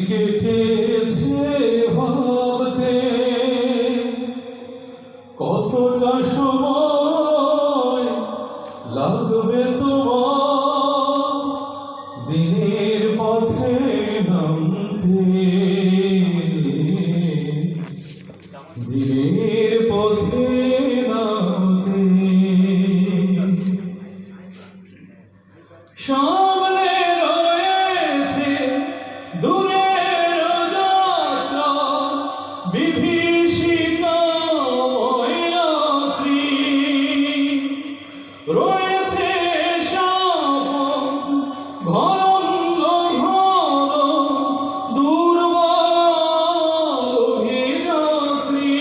কেটেছে ভাবতে কতটা সময় লাগবে তোমার দিনের পথে নামতে, দিনের পথে নামতে। সামনে রয়েছে দূরের যাত্রা, বিভীষিকাময় রাত্রি, রয়েছে শাপথ ঘন ঘন দুর্বল অভিযাত্রী।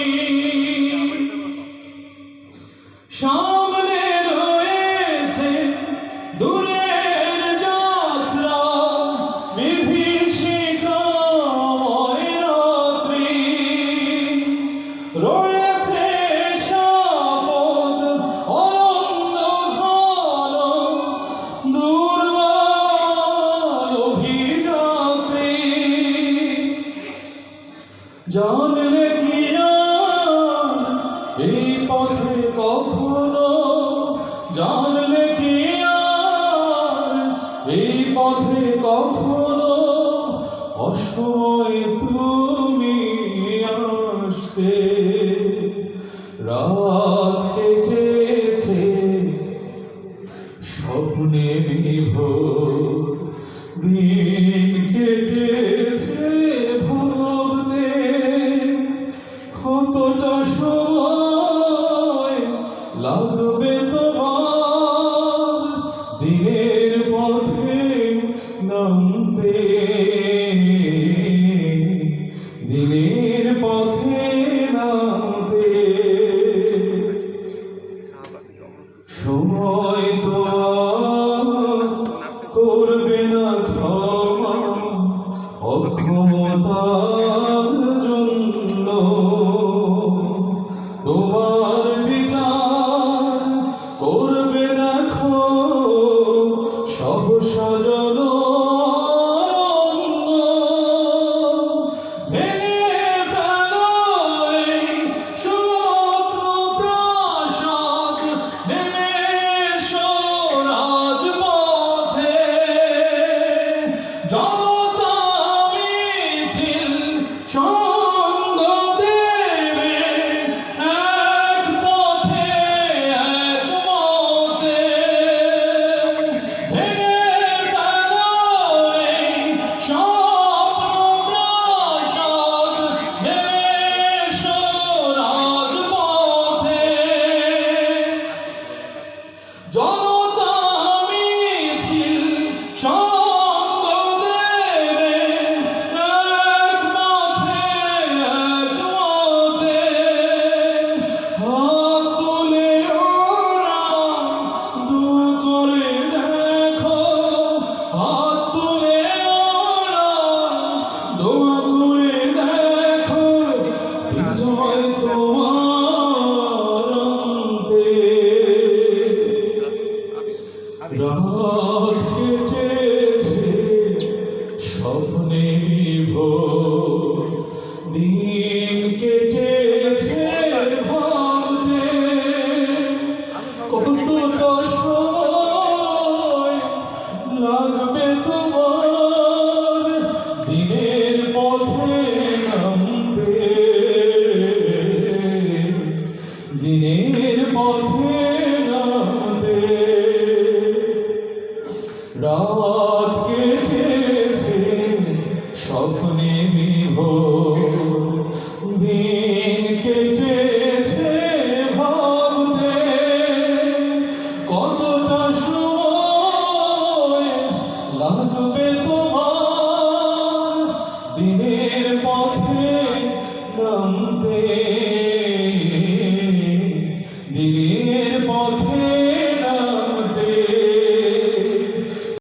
সামনে রয়েছে দূরের যাত্রা, বিভীষিকাময় রাত্রি, রয়েছে শাপথ অনন্ত ঘন দুর্বল অভিযাত্রী। জানলে কি আর এই পথে কখনো, জানলে কি আর এই পথে কখনো অসময়ে তুমি আসতে। রাত কেটেছে স্বপ্নে বিভোর, দিন কেটেছে ভাবতে কতটা সময় লাগবে তোমার দিনের পথে নামতে, দিনের পথে নামতে। সময় তোমার করবে না ক্ষমা অক্ষমতার জন্য, তোমার বিচার করবে দেখো সহসা জনরণ্য। ভেঙে ফেলো এই স্বপ্ন প্রাসাদ, নেমে এসো রাজপথে। জনতা মিছিল সঙ্গ দেবে এক পথে এক মতে। ভেঙে ফেলো এই স্বপ্ন প্রাসাদ, নেমে এসো রাজপথে। জনতা মিছিল সঙ্গ দেবে এক পথে এক মতে। হাত তুলে ওরা দোয়া করে দেখো, হাত তুলে ওরা দোয়া করে দেখো বিজয় তোমার আনতে। রাত কেটেছে স্বপ্নে বিভোর, দিন কেটেছে ভাবতে কতটা সময় লাগবে তোমার দিনের পথে নামতে, দিনের পথে নামতে। রাত কেটেছে স্বপ্নে বিভোর, দিন কেটেছে ভাবতে কতটা সময় লাগবে তোমার দিনের পথে নামতে।